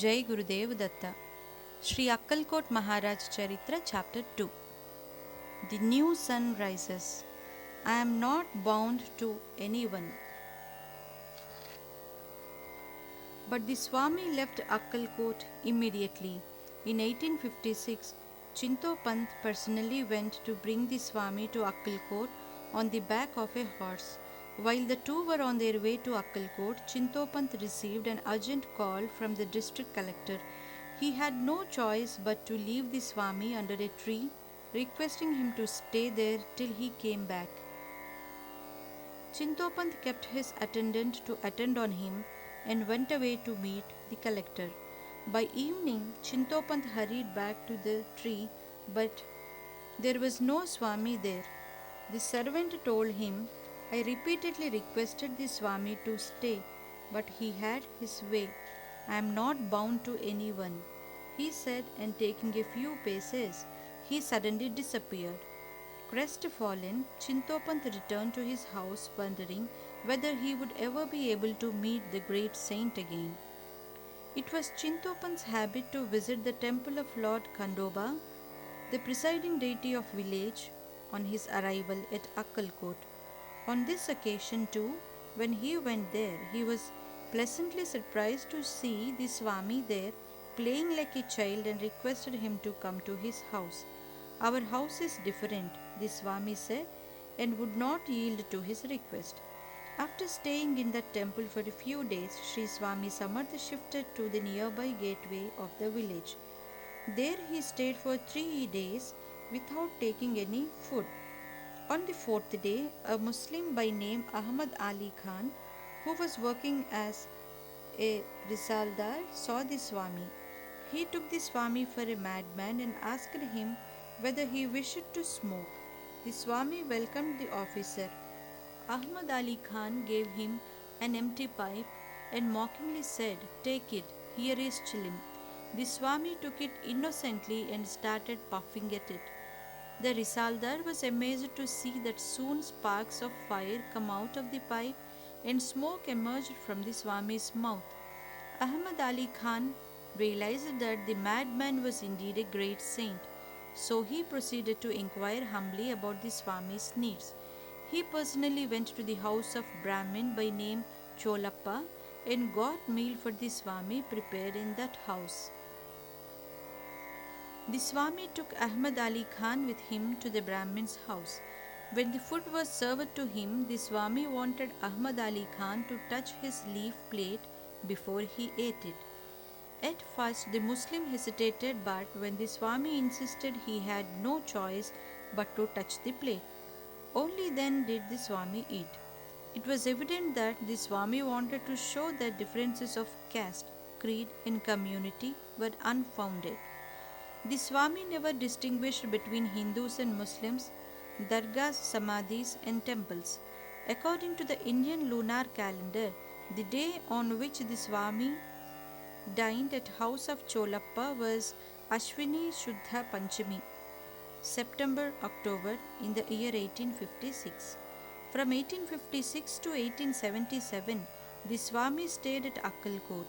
Jai Gurudev Datta. Sri Akkalkot Maharaj Charitra, Chapter 2. The new sun rises. I am not bound to anyone. But the Swami left Akkalkot immediately. In 1856, Chinto Pant personally went to bring the Swami to Akkalkot on the back of a horse. While the two were on their way to Akkalkot, Chinto Pant received an urgent call from the district collector. He had no choice but to leave the Swami under a tree, requesting him to stay there till he came back. Chintopant kept his attendant to attend on him and went away to meet the collector. By evening, Chintopant hurried back to the tree, but there was no Swami there. The servant told him, I repeatedly requested the Swami to stay, but he had his way. I am not bound to anyone, he said, and taking a few paces, he suddenly disappeared. Crestfallen, Chintopant returned to his house, wondering whether he would ever be able to meet the great saint again. It was Chintopant's habit to visit the temple of Lord Khandoba, the presiding deity of village, on his arrival at Akkalkot. On this occasion too, when he went there, he was pleasantly surprised to see the Swami there playing like a child and requested him to come to his house. Our house is different, the Swami said, and would not yield to his request. After staying in that temple for a few days, Sri Swami Samarth shifted to the nearby gateway of the village. There he stayed for 3 days without taking any food. On the fourth day, a Muslim by name Ahmad Ali Khan, who was working as a Risaldar, saw the Swami. He took the Swami for a madman and asked him whether he wished to smoke. The Swami welcomed the officer. Ahmad Ali Khan gave him an empty pipe and mockingly said, Take it, here is Chilim. The Swami took it innocently and started puffing at it. The Risaldar was amazed to see that soon sparks of fire come out of the pipe and smoke emerged from the Swami's mouth. Ahmad Ali Khan realized that the madman was indeed a great saint. So he proceeded to inquire humbly about the Swami's needs. He personally went to the house of Brahmin by name Cholappa and got meal for the Swami prepared in that house. The Swami took Ahmad Ali Khan with him to the Brahmin's house. When the food was served to him, the Swami wanted Ahmad Ali Khan to touch his leaf plate before he ate it. At first, the Muslim hesitated, but when the Swami insisted, he had no choice but to touch the plate. Only then did the Swami eat. It was evident that the Swami wanted to show that differences of caste, creed, and community were unfounded. The Swami never distinguished between Hindus and Muslims, dargahs, samadhis, and temples. According to the Indian lunar calendar, the day on which the Swami dined at house of Cholappa was Ashwini Shuddha Panchami, September-October in the year 1856. From 1856 to 1877, the Swami stayed at Akkalkot.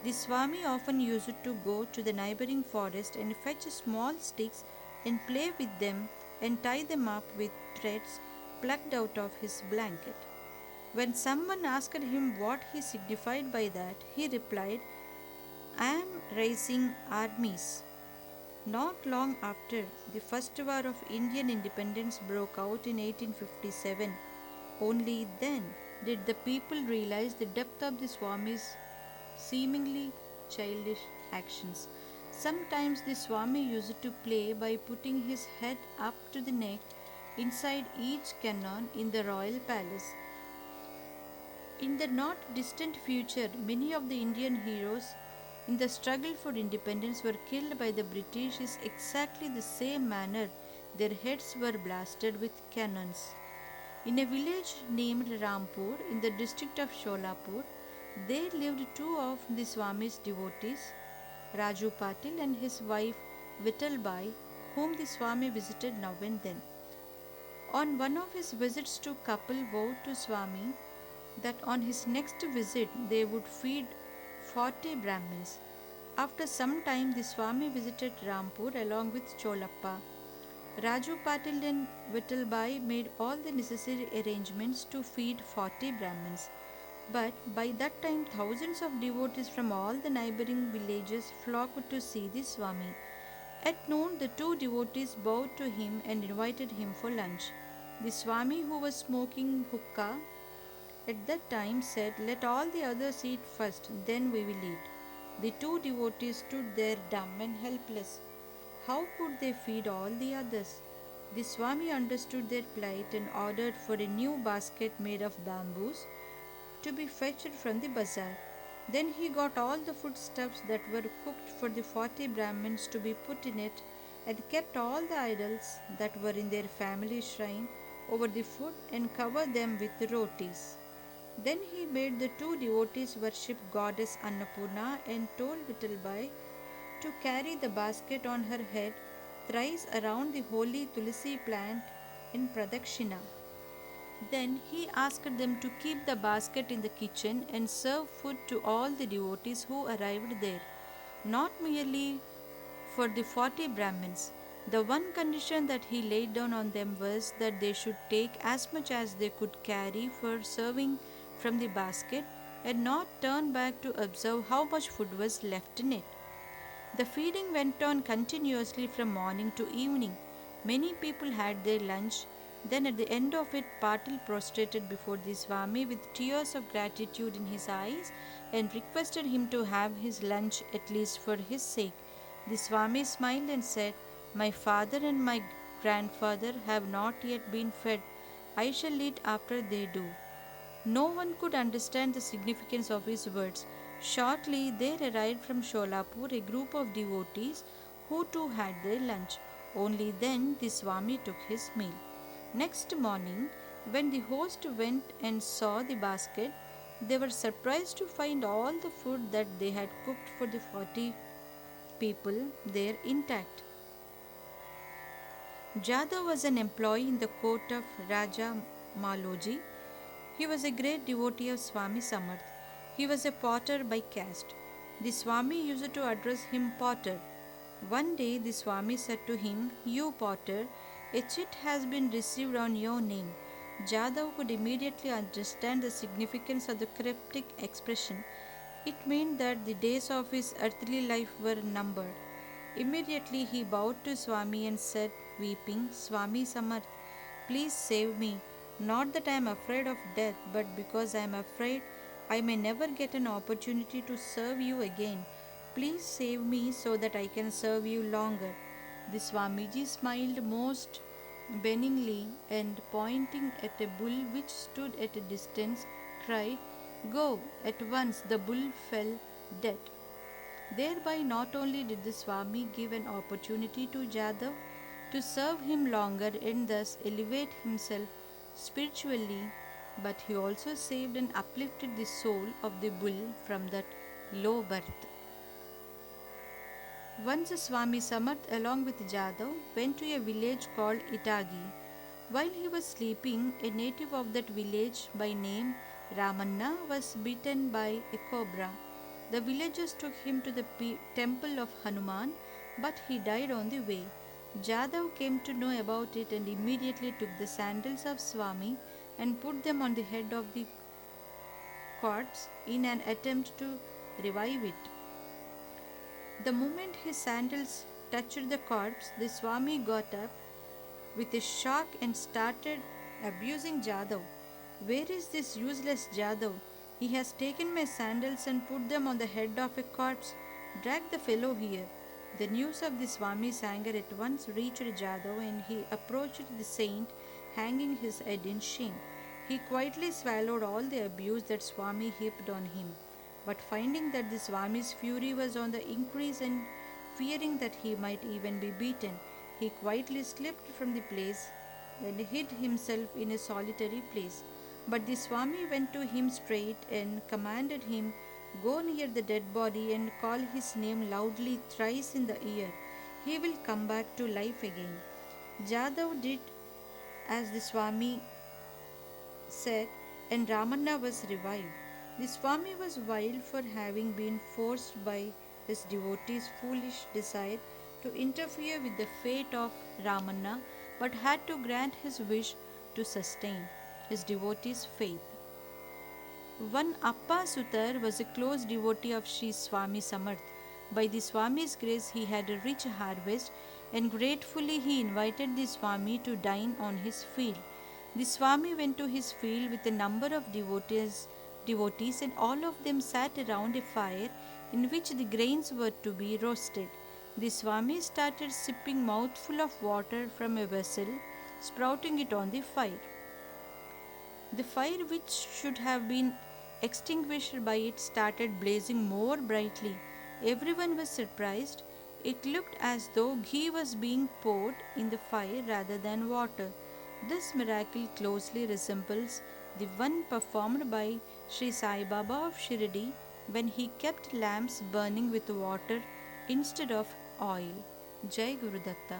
The Swami often used to go to the neighboring forest and fetch small sticks and play with them and tie them up with threads plucked out of his blanket. When someone asked him what he signified by that, he replied, I am raising armies. Not long after, the first war of Indian independence broke out in 1857. Only then did the people realize the depth of the Swami's seemingly childish actions. Sometimes the Swami used to play by putting his head up to the neck inside each cannon in the royal palace. In the not distant future, many of the Indian heroes in the struggle for independence were killed by the British in exactly the same manner their heads were blasted with cannons. In a village named Rampur in the district of Sholapur, there lived two of the Swami's devotees, Raju Patil and his wife Vittalbai, whom the Swami visited now and then. On one of his visits to couple vowed to Swami that on his next visit they would feed 40 Brahmins. After some time, the Swami visited Rampur along with Cholappa. Raju Patil and Vittalbai made all the necessary arrangements to feed 40 Brahmins. But by that time, thousands of devotees from all the neighboring villages flocked to see the Swami. At noon, the two devotees bowed to him and invited him for lunch. The Swami, who was smoking hookah at that time, said, "Let all the others eat first, then we will eat." The two devotees stood there dumb and helpless. How could they feed all the others? The Swami understood their plight and ordered for a new basket made of bamboos to be fetched from the bazaar. Then he got all the foodstuffs that were cooked for the 40 Brahmins to be put in it, and kept all the idols that were in their family shrine over the food and covered them with rotis. Then he made the two devotees worship goddess Annapurna and told Vittalbai to carry the basket on her head thrice around the holy tulsi plant in Pradakshina. Then he asked them to keep the basket in the kitchen and serve food to all the devotees who arrived there, not merely for the 40 Brahmins. The one condition that he laid down on them was that they should take as much as they could carry for serving from the basket and not turn back to observe how much food was left in it. The feeding went on continuously from morning to evening. Many people had their lunch. Then, at the end of it, Patil prostrated before the Swami with tears of gratitude in his eyes and requested him to have his lunch at least for his sake. The Swami smiled and said, "My father and my grandfather have not yet been fed. I shall eat after they do." No one could understand the significance of his words. Shortly there arrived from Sholapur a group of devotees who too had their lunch. Only then the Swami took his meal. Next morning, when the host went and saw the basket, they were surprised to find all the food that they had cooked for the 40 people there intact. Jadhav was an employee in the court of Raja Maloji. He was a great devotee of Swami Samarth. He was a potter by caste. The Swami used to address him Potter. One day the Swami said to him, "You Potter, a chit has been received on your name." Jadhav could immediately understand the significance of the cryptic expression. It meant that the days of his earthly life were numbered. Immediately he bowed to Swami and said, weeping, "Swami Samarth, please save me. Not that I am afraid of death, but because I am afraid I may never get an opportunity to serve you again. Please save me so that I can serve you longer." The Swamiji smiled most benignly and, pointing at a bull which stood at a distance, cried, "Go!" At once the bull fell dead. Thereby not only did the Swami give an opportunity to Jadhav to serve him longer and thus elevate himself spiritually, but he also saved and uplifted the soul of the bull from that low birth. Once Swami Samarth along with Jadhav went to a village called Itagi. While he was sleeping, a native of that village by name Ramanna was bitten by a cobra. The villagers took him to the temple of Hanuman, but he died on the way. Jadhav came to know about it and immediately took the sandals of Swami and put them on the head of the corpse in an attempt to revive it. The moment his sandals touched the corpse, the Swami got up with a shock and started abusing Jadhav. "Where is this useless Jadhav? He has taken my sandals and put them on the head of a corpse. Drag the fellow here." The news of the Swami's anger at once reached Jadhav and he approached the saint, hanging his head in shame. He quietly swallowed all the abuse that Swami heaped on him. But finding that the Swami's fury was on the increase and fearing that he might even be beaten, he quietly slipped from the place and hid himself in a solitary place. But the Swami went to him straight and commanded him, "Go near the dead body and call his name loudly thrice in the ear. He will come back to life again." Jadhav did as the Swami said, and Ramanna was revived. The Swami was wild for having been forced by his devotees' foolish desire to interfere with the fate of Ramanna, but had to grant his wish to sustain his devotees' faith. One Appa Sutar was a close devotee of Sri Swami Samarth. By the Swami's grace, he had a rich harvest, and gratefully he invited the Swami to dine on his field. The Swami went to his field with a number of devotees, and all of them sat around a fire in which the grains were to be roasted. The Swami started sipping mouthful of water from a vessel, sprouting it on the fire. The fire, which should have been extinguished by it, started blazing more brightly. Everyone was surprised. It looked as though ghee was being poured in the fire rather than water. This miracle closely resembles the one performed by Sri Sai Baba of Shirdi when he kept lamps burning with water instead of oil. Jai Guru Datta.